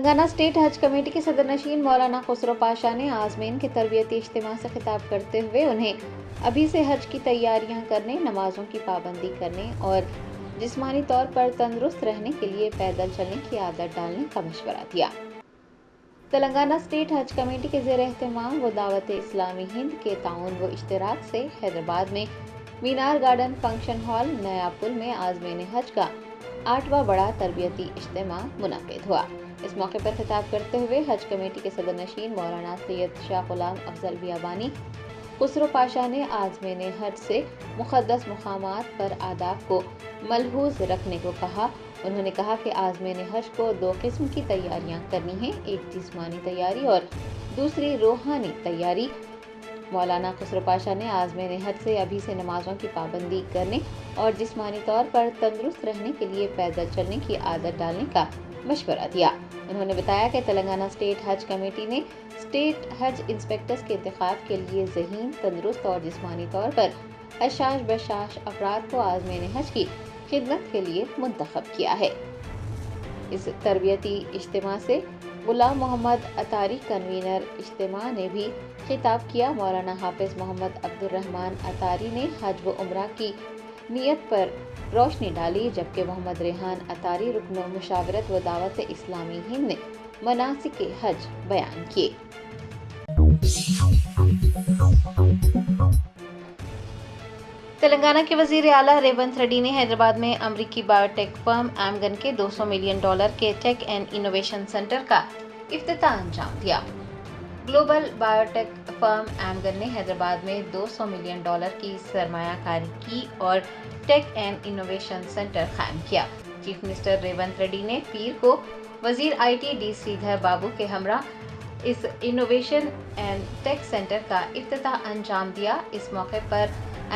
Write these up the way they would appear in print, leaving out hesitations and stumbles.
Telangana state حج committee کے صدر نشین مولانا خسرو پاشا نے عازمین کے تربیتی اجتماع سے خطاب کرتے ہوئے انہیں ابھی سے حج کی تیاریاں کرنے، نمازوں کی پابندی کرنے اور جسمانی طور پر تندرست رہنے کے لیے پیدل چلنے کی عادت ڈالنے کا مشورہ دیا۔ تلنگانہ اسٹیٹ حج کمیٹی کے زیر اہتمام و دعوت اسلامی ہند کے تعاون و اشتراک سے حیدرآباد میں مینار گارڈن فنکشن ہال نیا پل میں عازمین حج کا 8واں بڑا تربیتی اجتماع منعقد ہوا۔ اس موقع پر خطاب کرتے ہوئے حج کمیٹی کے صدر نشین مولانا سید شاہ غلام افضل بیابانی خسرو پاشا نے عازمین حج سے مقدس مقامات پر آداب کو ملحوظ رکھنے کو کہا۔ انہوں نے کہا کہ عازمین حج کو 2 قسم کی تیاریاں کرنی ہیں، ایک جسمانی تیاری اور دوسری روحانی تیاری۔ مولانا خسرو پاشا نے عازمین حج سے ابھی سے نمازوں کی پابندی کرنے اور جسمانی طور پر تندرست رہنے کے لیے پیدل چلنے کی عادت ڈالنے کا مشورہ دیا۔ انہوں نے بتایا کہ تلنگانہ اسٹیٹ حج کمیٹی نے اسٹیٹ حج انسپیکٹرز کے انتخاب کے لیے ذہین، تندرست اور جسمانی طور پر حشاش بشاش افراد کو عازمین حج کی خدمت کے لیے منتخب کیا ہے۔ اس تربیتی اجتماع سے غلام محمد اتاری کنوینر اجتماع نے بھی خطاب کیا۔ مولانا حافظ محمد عبدالرحمن اتاری نے حج و عمرہ کی نیت پر روشنی ڈالی، جبکہ محمد ریحان اتاری رکن مشاورت و دعوت اسلامی ہند نے مناسک حج بیان کیے۔ تلنگانہ کے وزیر اعلیٰ ریونت ریڈی نے حیدرآباد میں امریکی بایوٹیک فرم ایمگن کے $200 ملین کے ٹیک اینڈ انوویشن سینٹر کا افتتاح انجام دیا۔ گلوبل بایوٹیک فرم ایمگن نے حیدرآباد میں $200 ملین کی سرمایہ کاری کی اور ٹیک اینڈ انوویشن سینٹر قائم کیا۔ چیف منسٹر ریونت ریڈی نے پیر کو وزیر آئی ٹی ڈی سریدھر بابو کے ہمراہ اس انوویشن اینڈ ٹیک سینٹر کا افتتاح انجام دیا۔ اس موقع پر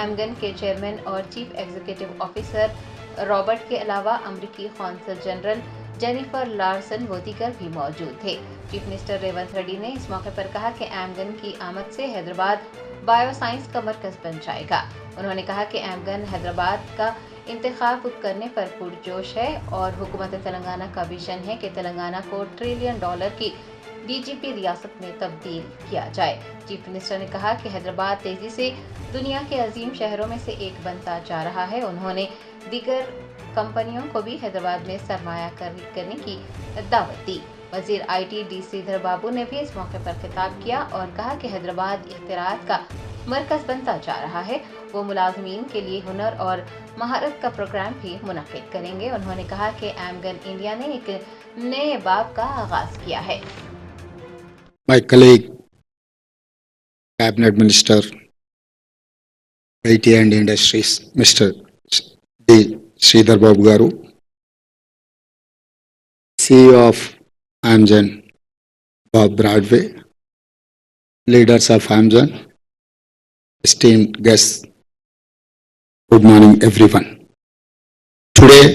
ایمگن کے چیئرمین اور چیف ایگزیکٹو آفیسر رابرٹ کے علاوہ امریکی قونصل جنرل جینیفر لارسن و دیگر بھی موجود تھے۔ چیف منسٹر ریونت ریڈی نے اس موقع پر کہا کہ ایمگن کی آمد سے حیدرآباد بایو سائنس کا مرکز بن جائے گا۔ انہوں نے کہا کہ ایمگن حیدرآباد کا انتخاب کرنے پر پرجوش ہے اور حکومت تلنگانہ کا ویژن ہے کہ تلنگانہ کو $1 ٹریلین کی ڈی جی پی ریاست میں تبدیل کیا جائے۔ چیف منسٹر نے کہا کہ حیدرآباد تیزی سے دنیا کے عظیم شہروں میں سے ایک بنتا جا رہا ہے۔ انہوں نے دیگر کمپنیوں کو بھی حیدرآباد میں سرمایہ کاری کرنے کی دعوت دی۔ وزیر آئی ٹی ڈی سریدھر بابو نے بھی اس موقع پر خطاب کیا اور کہا کہ حیدرآباد اختراعات کا مرکز بنتا جا رہا ہے۔ وہ ملازمین کے لیے ہنر اور مہارت کا پروگرام بھی منعقد کریں گے۔ انہوں نے کہا کہ ایمگن انڈیا نے ایک نئے باب کا آغاز کیا ہے۔ My colleague, Cabinet Minister, IT and Industries, Mr. D. Sridhar Babu Garu, CEO of Amgen, Bob Broadway, leaders of Amgen, esteemed guests, good morning everyone. Today,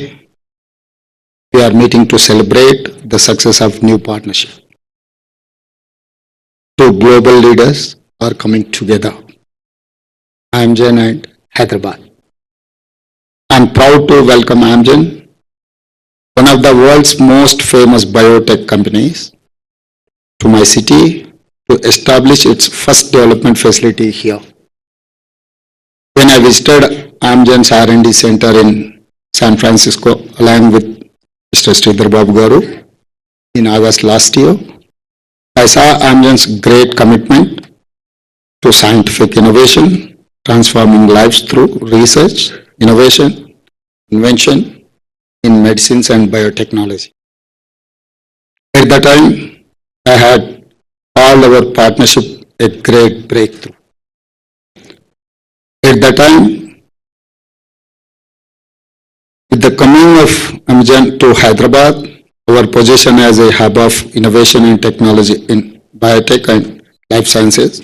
we are meeting to celebrate the success of new partnership. Two global leaders are coming together, Amgen and Hyderabad. I am proud to welcome Amgen, one of the world's most famous biotech companies, to my city to establish its first development facility here. When I visited Amgen's R&D center in San Francisco along with Mr. Sridhar Babu Garu in August last year, I saw Amgen's great commitment to scientific innovation, transforming lives through research, innovation, invention in medicines and biotechnology. At the time, I had called our partnership a great breakthrough. At the time, with the coming of Amgen to Hyderabad, our position as a hub of innovation and technology in biotech and life sciences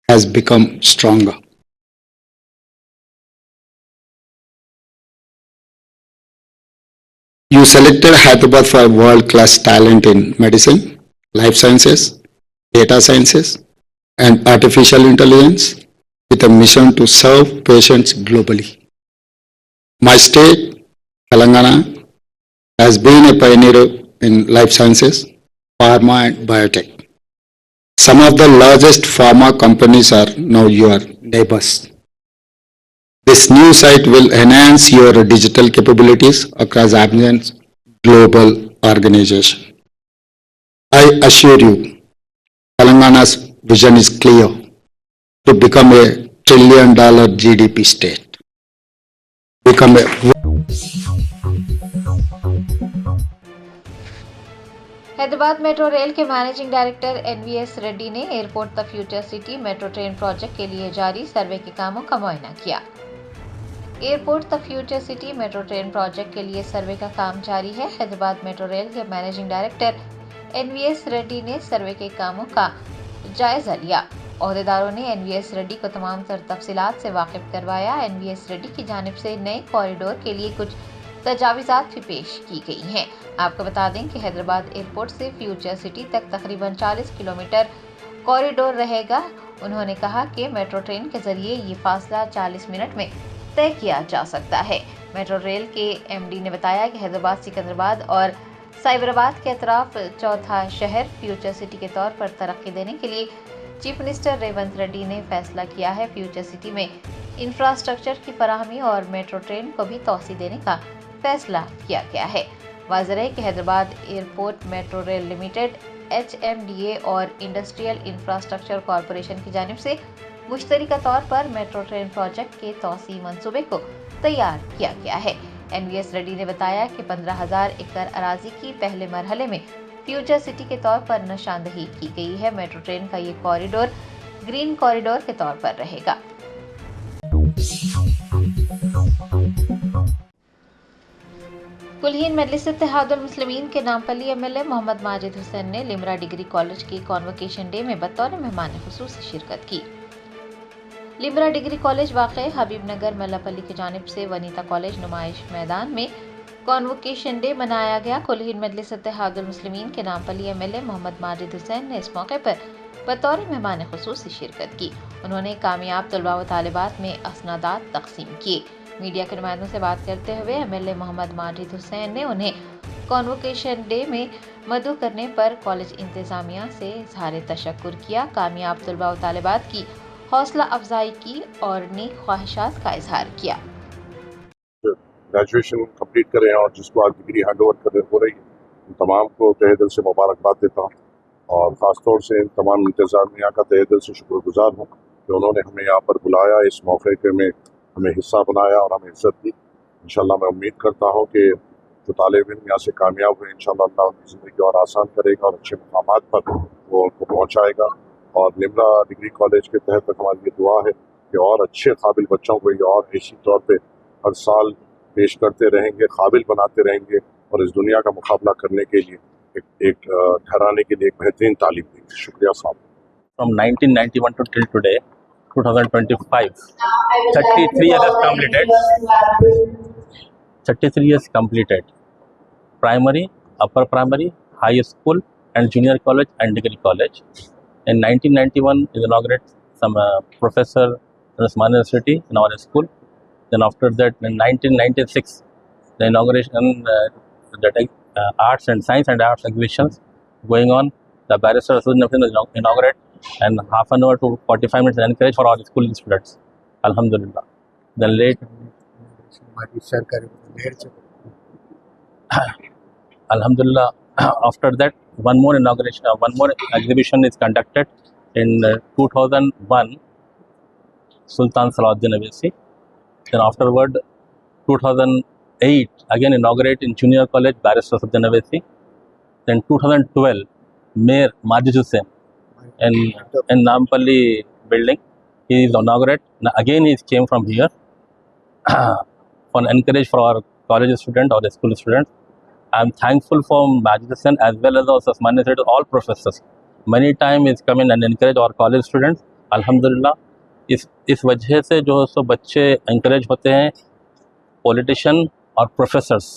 has become stronger. You selected Hyderabad for world-class talent in medicine, life sciences, data sciences, and artificial intelligence with a mission to serve patients globally. My state, Telangana, has been a pioneer in life sciences pharma and biotech. Some of the largest pharma companies are now your neighbors. This new site will enhance your digital capabilities across Amgen's global organization. I assure you, Telangana's vision is clear to become a $1 trillion GDP state. Become a Hyderabad metro rail के managing director NVS Reddy ने airport the future city metro train project के लिए जारी सर्वे के कामों का मुआयना किया। Airport the future city metro train project के लिए सर्वे का काम जारी है। हैदराबाद मेट्रो रेल के मैनेजिंग डायरेक्टर एनवीएस रेड्डी ने सर्वे के कामों का जायजा लिया। ओहदेदारों ने एनवीएस रेड्डी को तमाम तफसीलात से वाकिफ करवाया। एनवीएस रेड्डी की जानिब से नए कॉरिडोर के लिए कुछ तजावीज़ात भी पेश की गई हैं। आपको बता दें कि हैदराबाद एयरपोर्ट से फ्यूचर सिटी तक तकरीबन 40 किलोमीटर कॉरिडोर रहेगा। उन्होंने कहा कि मेट्रो ट्रेन के जरिए ये फासला 40 मिनट में तय किया जा सकता है। मेट्रो रेल के एमडी ने बताया कि हैदराबाद, सिकंदराबाद और साइबराबाद के अतराफ चौथा शहर फ्यूचर सिटी के तौर पर तरक्की देने के लिए चीफ मिनिस्टर रेवंत रेड्डी ने फैसला किया है। फ्यूचर सिटी में इंफ्रास्ट्रक्चर की फराहमी और मेट्रो ट्रेन को भी तोसी देने का फैसला किया गया है। वाज़ेह है कि Hyderabad airport metro rail limited, HMDA और इंडस्ट्रियल इंफ्रास्ट्रक्चर कॉरपोरेशन की जानिब से मुश्तरका तौर पर मेट्रो ट्रेन प्रोजेक्ट के तौसी मंसूबे को तैयार किया गया है। एनवीएस रेड्डी ने बताया कि 15,000 एकड़ अराजी की पहले मरहले में फ्यूचर सिटी के तौर पर निशानदही की गई है। मेट्रो ट्रेन का ये कॉरिडोर ग्रीन कॉरिडोर के तौर पर रहेगा। कुलहीन मजलिस इत्तेहादुल मुस्लिमीन के नामपल्ली एमएलए मोहम्मद माजिद हुसैन ने लिमरा डिग्री कॉलेज के कॉन्वोकेशन डे में बतौर मेहमान खुसूसी शिरकत की। लिमरा डिग्री कॉलेज वाक़े हबीब नगर मल्लापल्ली की जानिब से वनीता कॉलेज नुमाइश मैदान में कॉन्वोकेशन डे मनाया गया। कुलहीन मजलिस इत्तेहादुल मुस्लिमीन के नामपल्ली एमएलए मोहम्मद माजिद हुसैन ने इस मौके पर बतौर मेहमान खुसूसी शिरकत की। उन्होंने कामयाब तलबा व तालिबात में असनादात तकसीम किए। मीडिया के नुमाइंदों से बात करते हुए एमएलए मोहम्मद माजिद हुसैन ने उन्हें कॉन्वोकेशन डे में मदऊ करने पर कॉलेज इंतजामिया से इज़हार तशक्कुर किया। कामयाब तलबा व तालिबात की हौसला अफजाई की और नेक ख्वाहिशात का इजहार किया। ग्रेजुएशन कंप्लीट करें और जिसको आज डिग्री हैंड ओवर हो रही है, उन तमाम को तहे दिल से मुबारकबाद देता हूँ और ख़ास तौर से इन तमाम इंतज़ामिया का तहे दिल से शुक्रगुजार हूँ कि उन्होंने हमें यहाँ पर बुलाया, इस मौके के में हमें हिस्सा बनाया और हमें इज़्ज़त दी। इंशाल्लाह मैं उम्मीद करता हूँ कि जो तालिब इल्म यहाँ से कामयाब हुए, इंशाल्लाह अल्लाह उनकी ज़िंदगी और आसान करेगा और अच्छे मकामात पर वो उनको पहुँचाएगा। और लिमरा डिग्री कॉलेज के तहत हमारी ये दुआ है कि और अच्छे काबिल बच्चों को ये और इसी तौर पे हर साल पेश करते रहेंगे, काबिल बनाते रहेंगे और इस दुनिया का मुकाबला करने के लिए एक ठहराने के लिए एक बेहतरीन तालीम देंगे। शुक्रिया साहब। From 1991 to till today, 2025, 33 years completed. 33 years completed. Primary, upper primary, high school, and junior college and degree college. In 1991, is inaugurated some professor in Osmania University in our school. Then after that, in 1996, the inauguration arts and science and arts exhibitions going on. The barrister association was inaugurated, and half an hour to 45 minutes encouraged for all school students. Alhamdulillah. Then late, Alhamdulillah. After that, one more inauguration, one more exhibition is conducted in 2001, Sultan Salahuddin Ayyubi. Then afterward, 2008, again inaugurated in Junior College, Barrister Salahuddin Ayyubi. Then 2012, Mayor Majid Hussain in Nampalli building, he is inaugurated. Again, he came from here for encourage for our college student or school students. I am thankful for Majid Hussain as well as also Osmania University, all professors. Many times is come in and encourage our college students. Alhamdulillah. इस वजह से जो सो बच्चे encourage होते हैं, politician और professors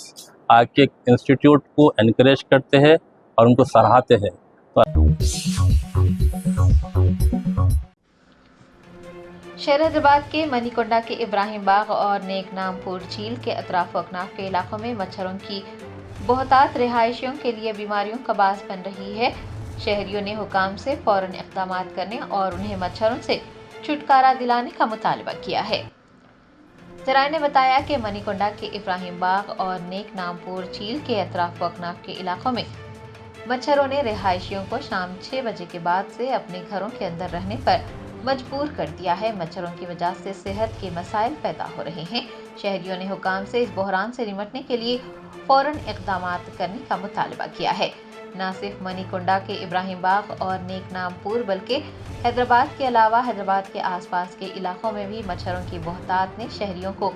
आके institute को encourage करते हैं और उनको सराहते हैं। शहर हैदराबाद के मनीकोंडा के इब्राहिम बाग और नेकनामपुर झील के अतराफ अकनाफ के इलाकों में मच्छरों की बहुतात रिहायशियों के लिए बीमारियों का बास बन रही है। शहरियों ने हुकाम से फौरन इक़दाम करने और उन्हें मच्छरों से छुटकारा दिलाने का मुतालबा किया है। ज़राए ने बताया कि मनीकोंडा के इब्राहिम बाग और नेक नामपुर झील के अतराफ वकनाफ के इलाकों में मच्छरों ने रिहायशियों को शाम 6 बजे के बाद से अपने घरों के अंदर रहने पर मजबूर कर दिया है। मच्छरों की वजह से सेहत के मसाइल पैदा हो रहे हैं। शहरियों ने हुकाम से इस बहरान से निपटने के लिए फौरन इक़दाम करने का मुतालबा किया है। न सिर्फ मनीकोंडा के इब्राहिम बाग और नेक नामपुर बल्कि हैदराबाद के अलावा हैदराबाद के आसपास के इलाकों में भी मच्छरों की बहुतात ने शहरियों को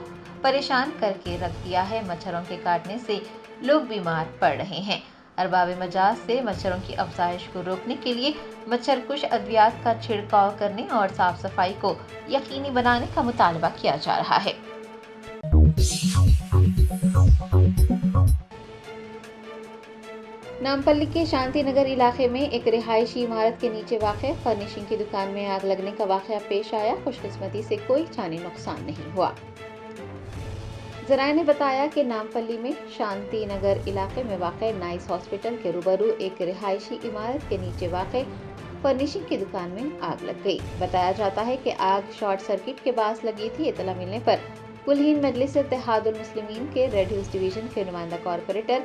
परेशान करके रख दिया है। मच्छरों के काटने से लोग बीमार पड़ रहे हैं। अरबाब मजाज से मच्छरों की अफजाइश को रोकने के लिए मच्छर कुश अद्वियात का छिड़काव करने और साफ सफाई को यकीनी बनाने का मुतालबा किया जा रहा है। नामपल्ली के शांति नगर इलाके में एक रिहायशी इमारत के नीचे वाक़ फर्निशिंग की दुकान में आग लगने का वाक़या पेश आया। खुशकिस्मती से कोई जानी नुकसान नहीं हुआ। ज़राए ने बताया कि नामपल्ली में शांति नगर इलाके में वाक़ नाइस हॉस्पिटल के रूबरू एक रिहायशी इमारत के नीचे वाक़ फर्निशिंग की दुकान में आग लग गई। बताया जाता है कि आग शॉर्ट सर्किट के बायस लगी थी। इतला मिलने पर कुल-हिंद मजलिस इत्तेहादुल मुस्लिमीन के रेड हिल्स डिवीजन के नुमाइंदा कॉरपोरेटर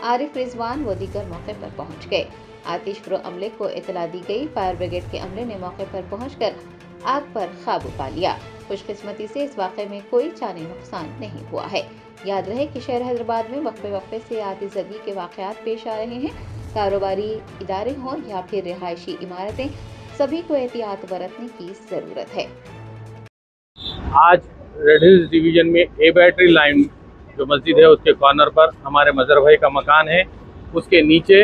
आरिफ रिजवान व दीगर मौके पर पहुंच गए। आतिश प्रो अमले को इतला दी गई। फायर ब्रिगेड के अमले ने मौके पर पहुंचकर आग पर काबू पा लिया। खुशकिस्मती से इस वाक़े में कोई जानी नुकसान नहीं हुआ है। याद रहे कि शहर हैदराबाद में वक्फे से आतिशज़दी के वाक़यात पेश आ रहे हैं। कारोबारी इदारे हों या फिर रिहायशी इमारतें, सभी को एहतियात बरतने की ज़रूरत है। आज रेड हिल्स डिवीजन में ए बैटरी लाइन जो मस्जिद है उसके कॉर्नर पर हमारे मजहर भाई का मकान है। उसके नीचे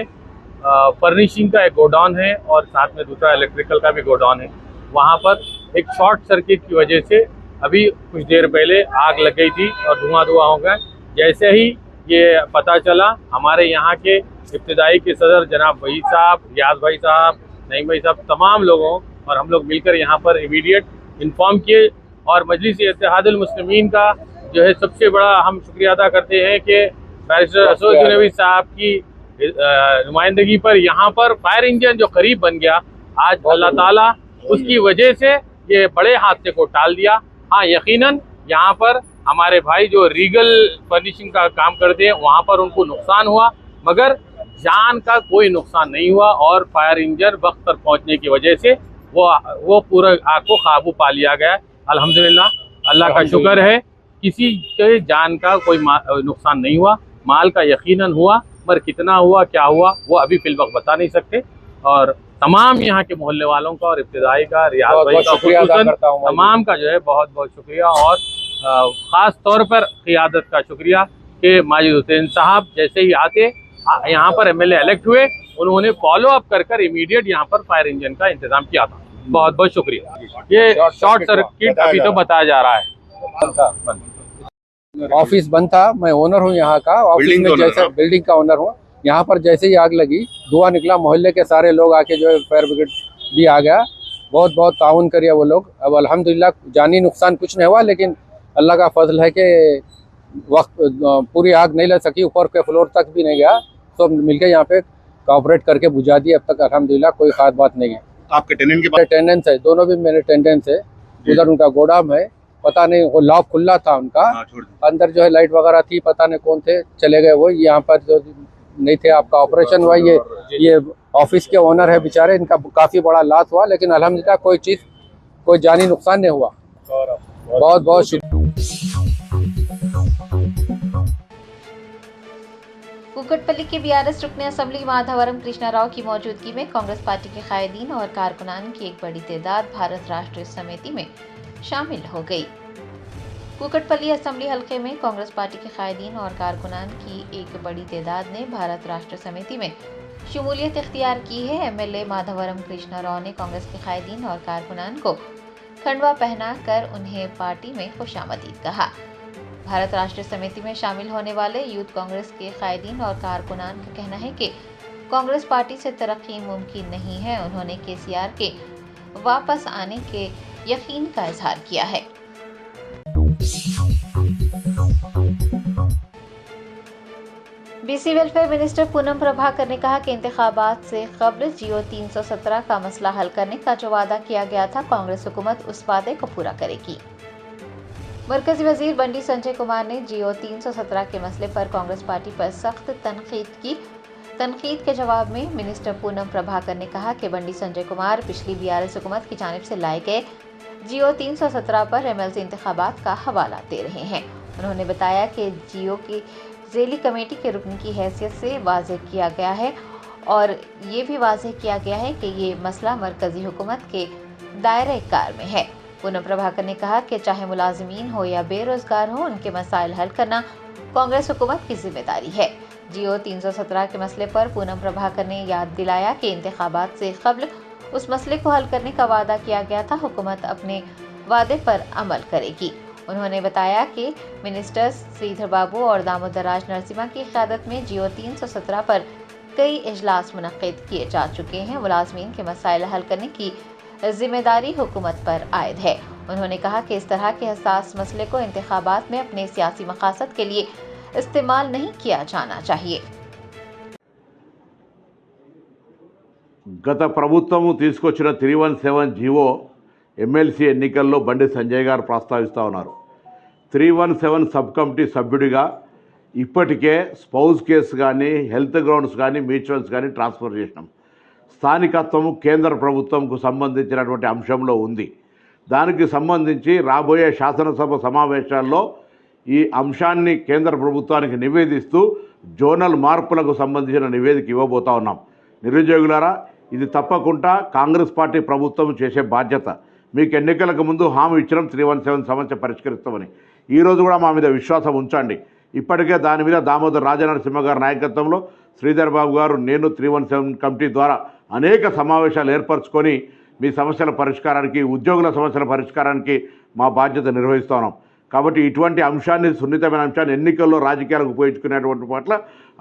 फर्निशिंग का एक गोडाउन है और साथ में दूसरा इलेक्ट्रिकल का भी गोडाउन है। वहाँ पर एक शॉर्ट सर्किट की वजह से अभी कुछ देर पहले आग लग गई थी और धुआं हो गया। जैसे ही ये पता चला, हमारे यहाँ के इब्तिदाई के सदर जनाब वही साहब, रियाज भाई साहब, नईम भाई साहब, तमाम लोगों और हम लोग मिलकर यहाँ पर इमीडिएट इन्फॉर्म किए और मजलिस इत्तेहादुल मुस्लिमीन का जो है सबसे बड़ा हम शुक्रिया अदा करते हैं कि बैरिस्टर असद नबी साहब की नुमाइंदगी पर यहाँ पर फायर इंजन जो करीब बन गया, आज अल्लाह ताला उसकी वजह से ये बड़े हादसे को टाल दिया। हाँ, यकीनन यहाँ पर हमारे भाई जो रीगल फर्निशिंग का काम करते हैं वहाँ पर उनको नुकसान हुआ, मगर जान का कोई नुकसान नहीं हुआ और फायर इंजन वक्त पर पहुँचने की वजह से वो पूरा आग को काबू पा लिया गया। अल्हम्दुलिल्लाह, अल्लाह का शुक्र है, किसी के जान का कोई नुकसान नहीं हुआ। माल का यकीनन हुआ, पर कितना हुआ, क्या हुआ, वो अभी फिल वक्त बता नहीं सकते। और तमाम यहाँ के मोहल्ले वालों का और इब्तिदाई का, रियाज भाई का, तमाम का जो है बहुत बहुत शुक्रिया और ख़ास तौर पर क़ियादत का शुक्रिया कि माजिद हुसैन साहब जैसे ही आते यहाँ पर एमएलए इलेक्ट हुए, उन्होंने फॉलो अप कर इमीडिएट यहाँ पर फायर इंजन का इंतजाम किया था। बहुत बहुत शुक्रिया। ये शॉर्ट सर्किट अभी तो बताया जा रहा है। ऑफिस बंद था, मैं ओनर हूँ यहाँ का। ऑफिस में जैसे बिल्डिंग का ओनर हूँ, यहाँ पर जैसे ही आग लगी, धुआं निकला, मोहल्ले के सारे लोग आके जो है फायर ब्रिगेड भी आ गया, बहुत बहुत ताउन करिए वो लोग। अब अल्हम्दुलिल्लाह जानी नुकसान कुछ नहीं हुआ, लेकिन अल्लाह का फजल है कि वक्त पूरी आग नहीं लग सकी, ऊपर के फ्लोर तक भी नहीं गया। सब मिलके यहाँ पे कोऑपरेट करके बुझा दी। अब तक अल्हम्दुलिल्लाह कोई खास बात नहीं है। आपके टेनेंट के टेंडेंस है, दोनों भी मेरे टेंडेंस है। उधर उनका गोदाम है, पता नहीं वो लॉक खुला था उनका, अंदर जो है लाइट वगैरह थी, पता नहीं कौन थे, चले गए वो। यहाँ पर जो नहीं थे, आपका ऑपरेशन हुआ। ये ऑफिस के ओनर है बेचारे, इनका काफी बड़ा लॉस हुआ, लेकिन अल्हम्दुलिल्लाह कोई जानी नुकसान नहीं हुआ। बहुत बहुत शुक्रिया। कुकटपल्ली के बीआरएस रुकने असम्बली माधवरम कृष्णा राव की मौजूदगी में कांग्रेस पार्टी के कायदीन और कारकुनान की एक बड़ी तादाद भारत राष्ट्र समिति में शामिल हो गई। कुकटपल्ली असम्बली हलके में कांग्रेस पार्टी के कायदीन और कारकुनान की एक बड़ी तादाद ने भारत राष्ट्र समिति में शमूलियत इख्तियार की है। एमएलए माधवरम कृष्णा राव ने कांग्रेस के कायदीन और कारकुनान को खंडवा पहना कर उन्हें पार्टी में खुशामदीद कहा। भारत राष्ट्र समिति में शामिल होने वाले यूथ कांग्रेस के कायदीन और कारकुनान का कहना है कि कांग्रेस पार्टी से तरक्की मुमकिन नहीं है। उन्होंने केसीआर के वापस आने के यकीन का इजहार किया है। BC welfare minister Poonam Prabhakar ने कहा कि इंतखाबात से कब्ल जियो 317 का मसला हल करने का जो वादा किया गया था, कांग्रेस हुकूमत उस वादे को पूरा करेगी। मरकजी वजीर बंडी संजय कुमार ने जियो 317 के मसले पर कांग्रेस पार्टी पर सख्त तनकीद की। तनकीद के जवाब में मिनिस्टर पूनम प्रभाकर ने कहा कि बंडी संजय कुमार पिछली बीआरएस हुकूमत की जानिब से लाए गए जियो 317 पर एमएलसी इंतखाबात का हवाला दे रहे हैं। उन्होंने बताया कि जियो की ज़ेली कमेटी के रुकन की हैसियत से वाज़ेह किया गया है और ये भी वाज़ेह किया गया है कि ये मसला मरकजी हुकूमत के दायरे कार में है। पूनम प्रभाकर ने कहा कि चाहे मुलाजिमीन हो या बेरोजगार हो, उनके मसाइल हल करना कांग्रेस हुकूमत की जिम्मेदारी है। जियो 317 के मसले पर पूनम प्रभाकर ने याद दिलाया कि इंतखाबात से कब्ल उस मसले को हल करने का वादा किया गया था, हुकूमत अपने वादे पर अमल करेगी। उन्होंने बताया कि मिनिस्टर्स श्रीधर बाबू और दामोदर राज नरसिम्हा की क़यादत में जियो 317 पर कई इजलास मुनक्किद किए जा चुके हैं। मुलाजमीन के मसाइल हल करने की जिम्मेदारी हुकूमत पर आयद है। उन्होंने कहा कि इस तरह के हसास मसले को इंतखाबात में अपने सियासी मकासद के लिए इस्तेमाल नहीं किया जाना चाहिए। గత ప్రభుత్వము తీసుకొచ్చిన 317 జీవో ఎమ్మెల్సీ ఎన్నికల్లో బండి సంజయ్ గారు ప్రస్తావిస్తూ ఉన్నారు. 317 సబ్ కమిటీ సభ్యుడిగా ఇప్పటికే స్పౌజ్ కేసు కానీ, హెల్త్ గ్రౌండ్స్ కానీ, మ్యూచువల్స్ కానీ ట్రాన్స్ఫర్ చేసినాం. స్థానికత్వము కేంద్ర ప్రభుత్వంకు సంబంధించినటువంటి అంశంలో ఉంది. దానికి సంబంధించి రాబోయే శాసనసభ సమావేశాల్లో ఈ అంశాన్ని కేంద్ర ప్రభుత్వానికి నివేదిస్తూ జోనల్ మార్పులకు సంబంధించిన నివేదిక ఇవ్వబోతా ఉన్నాం. నిరుద్యోగులారా, ఇది తప్పకుండా కాంగ్రెస్ పార్టీ ప్రభుత్వం చేసే బాధ్యత. మీకు ఎన్నికలకు ముందు హామీ ఇచ్చినాం 317 సమస్య పరిష్కరిస్తామని. ఈరోజు కూడా మా మీద విశ్వాసం ఉంచండి. ఇప్పటికే దాని మీద దామోదర్ రాజనరసింహ గారి నాయకత్వంలో శ్రీధర్ బాబు గారు, నేను 317 కమిటీ ద్వారా అనేక సమావేశాలు ఏర్పరచుకొని మీ సమస్యల పరిష్కారానికి, ఉద్యోగుల సమస్యల పరిష్కారానికి మా బాధ్యత నిర్వహిస్తూ ఉన్నాం. కాబట్టి ఇటువంటి అంశాన్ని, సున్నితమైన అంశాన్ని ఎన్నికల్లో రాజకీయాలకు ఉపయోగించుకునేటువంటి పట్ల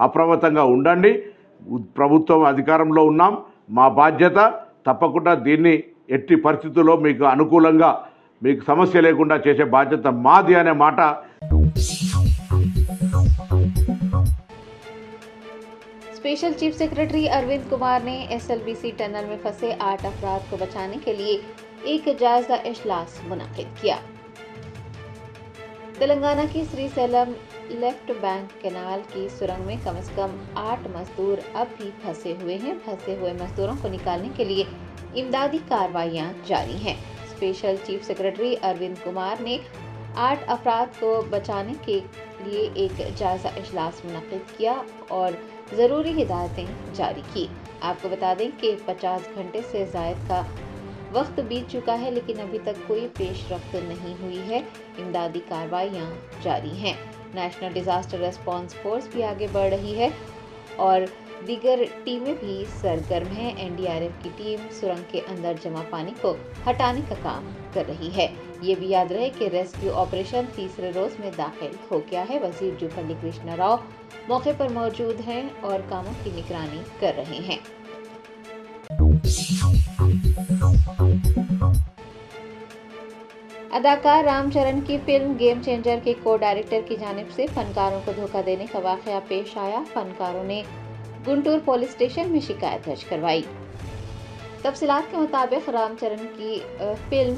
అప్రమత్తంగా ఉండండి. ప్రభుత్వం అధికారంలో ఉన్నాం, మా బాధ్యత తప్పకుండా దీన్ని ఎట్టి పరిస్థితుల్లో మీకు అనుకూలంగా, మీకు సమస్య లేకుండా చేసే బాధ్యత మాది అనే మాట. Special chief secretary Arvind Kumar ने एसएलबीसी टनल में फंसे 8 अफराद को बचाने के लिए एक जायजा इजलास मुनक्किद किया। तेलंगाना की श्रीसेलम लेफ्ट बैंक कैनाल की सुरंग में कम से कम 8 मजदूर अब भी फंसे हुए हैं। फंसे हुए मजदूरों को निकालने के लिए इमदादी कार्रवाइयां जारी हैं। Special chief secretary Arvind Kumar ने 8 अफराद को बचाने के लिए एक जायजा इजलास मुनक्किद किया और ज़रूरी हिदायतें जारी की। आपको बता दें कि 50 घंटे से ज़ायद का वक्त बीत चुका है, लेकिन अभी तक कोई पेशरफ्त नहीं हुई है। इमदादी कार्रवाइयाँ जारी हैं। नेशनल डिज़ास्टर रेस्पॉन्स फोर्स भी आगे बढ़ रही है और दीगर टीमें भी सरगर्म हैं। एनडीआरएफ की टीम सुरंग के अंदर जमा पानी को हटाने का काम कर रही है। ये भी याद रहे कि रेस्क्यू ऑपरेशन तीसरे रोज में दाखिल हो गया है। वजीर जुपल्ली कृष्णा राव मौके पर मौजूद हैं और कामों की निगरानी कर रहे हैं। अदाकार रामचरण की फिल्म गेम चेंजर के को डायरेक्टर की जानिब से फनकारों को धोखा देने का वाकया पेश आया। फनकारों ने गुंटूर पुलिस स्टेशन में शिकायत दर्ज करवाई। तफसीलात के मुताबिक रामचरण की फिल्म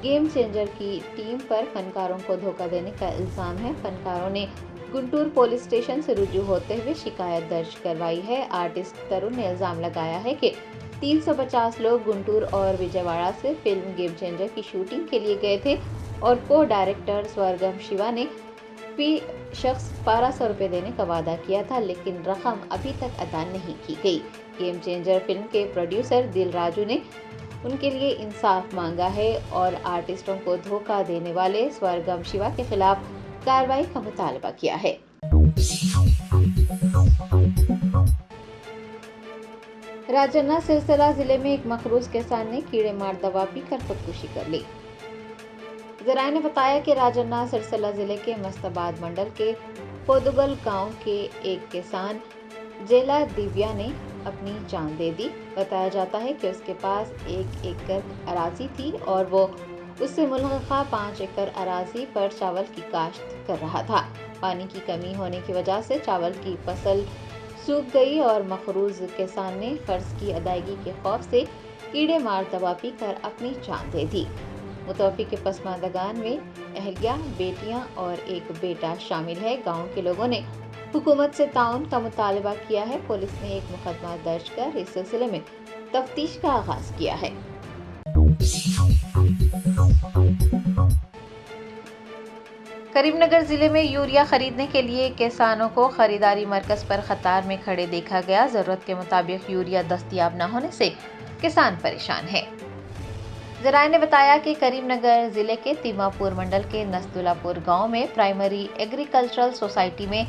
गेम चेंजर की टीम पर फनकारों को धोखा देने का इल्ज़ाम है। फनकारों ने गुंटूर पुलिस स्टेशन से रुजू होते हुए शिकायत दर्ज करवाई है। आर्टिस्ट तरुण ने इल्ज़ाम लगाया है कि 350 लोग गुंटूर और विजयवाड़ा से फिल्म गेम चेंजर की शूटिंग के लिए गए थे और को डायरेक्टर स्वर्गम शिवा ने फी शख्स 1200 रुपये देने का वादा किया था, लेकिन रकम अभी तक अदा नहीं की गई। गेम चेंजर फिल्म के प्रोड्यूसर दिल राजू ने उनके लिए इंसाफ मांगा है और आर्टिस्टों को धोखा देने वाले स्वर्गम शिवा के खिलाफ कार्रवाई का मुतालबा किया है। राजन्ना सिरसिला जिले में एक मखरूज किसान ने कीड़े मार दवा पीकर खुदकुशी कर ली। जराये ने बताया कि राजन्ना सिरसिला जिले के मस्ताबाद मंडल के पोदुगल गांव के एक किसान जेला दिव्या ने अपनी जान दे दी। बताया जाता है कि उसके पास 1 एकड़ अराजी थी और वो उससे मुल्हक़ा 5 एकड़ अराजी पर चावल की काश्त कर रहा था। پانی کی کمی ہونے کی وجہ سے چاول کی فصل سوکھ گئی اور مقروض کسان نے قرض کی ادائیگی کے خوف سے کیڑے مار دوا پی کر اپنی جان دے دی۔ متوفی کے پسماندگان میں اہلیہ، بیٹیاں اور ایک بیٹا شامل ہے۔ گاؤں کے لوگوں نے حکومت سے تعاون کا مطالبہ کیا ہے۔ پولیس نے ایک مقدمہ درج کر اس سلسلے میں تفتیش کا آغاز کیا ہے۔ کریم نگر ضلع میں یوریا خریدنے کے لیے کسانوں کو خریداری مرکز پر قطار میں کھڑے دیکھا گیا۔ ضرورت کے مطابق یوریا دستیاب نہ ہونے سے کسان پریشان ہیں۔ ذرائع نے بتایا کہ کریم نگر ضلع کے تیما پور منڈل کے نسدولہ پور گاؤں میں پرائمری ایگریکلچرل سوسائٹی میں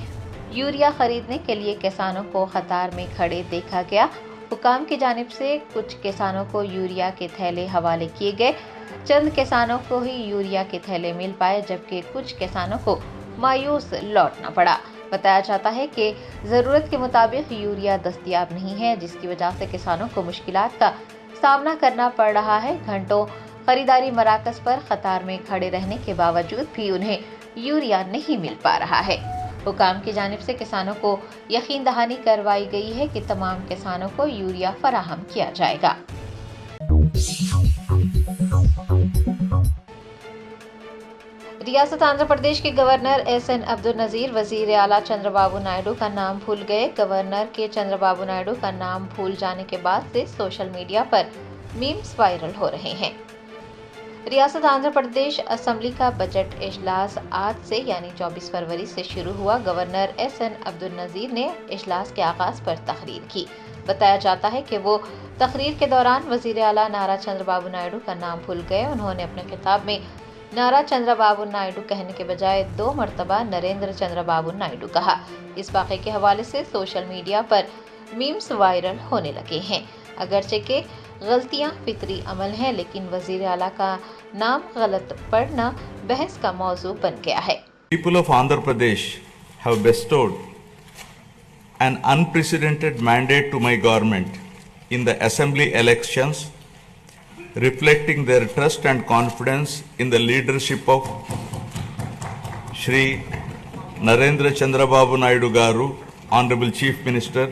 یوریا خریدنے کے لیے کسانوں کو قطار میں کھڑے دیکھا گیا۔ حکام کی جانب سے کچھ کسانوں کو یوریا کے تھیلے حوالے کیے گئے۔ چند کسانوں کو ہی یوریا کے تھیلے مل پائے جبکہ کچھ کسانوں کو مایوس لوٹنا پڑا۔ بتایا جاتا ہے کہ ضرورت کے مطابق یوریا دستیاب نہیں ہے، جس کی وجہ سے کسانوں کو مشکلات کا سامنا کرنا پڑ رہا ہے۔ گھنٹوں خریداری مراکز پر قطار میں کھڑے رہنے کے باوجود بھی انہیں یوریا نہیں مل پا رہا ہے۔ حکام کی جانب سے کسانوں کو یقین دہانی کروائی گئی ہے کہ تمام کسانوں کو یوریا فراہم کیا جائے گا۔ ریاست آندھرا پردیش کے گورنر ایس این عبد النظیر وزیر اعلیٰ چندرا بابو نائیڈو کا نام بھول گئے۔ گورنر کے چندرا بابو نائیڈو کا نام بھول جانے کے بعد سے سوشل میڈیا پر میمز وائرل ہو رہے ہیں۔ ریاست آندھرا پردیش اسمبلی کا بجٹ اجلاس آج سے یعنی 24 فروری سے شروع ہوا۔ گورنر ایس این عبد النظیر نے اجلاس کے آغاز پر تقریر کی۔ بتایا جاتا ہے کہ وہ تقریر کے دوران وزیر اعلیٰ نارا چندرا بابو نائیڈو کا نام بھول گئے۔ انہوں نے اپنے خطاب میں نارا چندرا بابو نائیڈو کہنے کے بجائے 2 مرتبہ نریندر چندرا بابو نائیڈو کہا۔ اس واقعے کے حوالے سے سوشل میڈیا پر میمز وائرل ہونے لگے ہیں۔ اگرچہ کہ غلطیاں فطری عمل ہیں، لیکن وزیر اعلیٰ کا نام غلط پڑھنا بحث کا موضوع بن گیا ہے۔ People of Andhra Pradesh have bestowed an unprecedented mandate to my government in the assembly elections, reflecting their trust and confidence in the leadership of Shri Narendra Chandra Babu Naidu Garu, Honorable Chief Minister,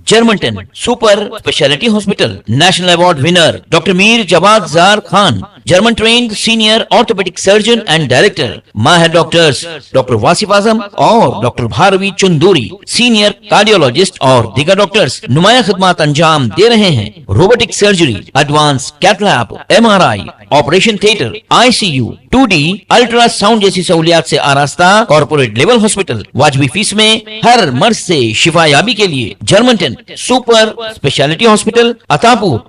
جرمنٹن super speciality hospital national award winner doctor Mir Jawad Zar Khan, German trained senior orthopaedic surgeon and director, ماہر doctors doctor Wasif Azam اور doctor Bharvi Chanduri, senior cardiologist اور دیگر doctors نمایاں خدمات انجام دے رہے ہیں۔ Robotic surgery, advance cath lab, MRI، operation theatre, ICU، 2D ultrasound جیسی سہولیات سے آراستہ کارپوریٹ لیول ہاسپٹل، واجبی فیس میں ہر مرض سے شفا یابی کے لیے جرمنٹن سپر اسپیشلٹی ہاسپٹل عطا پور۔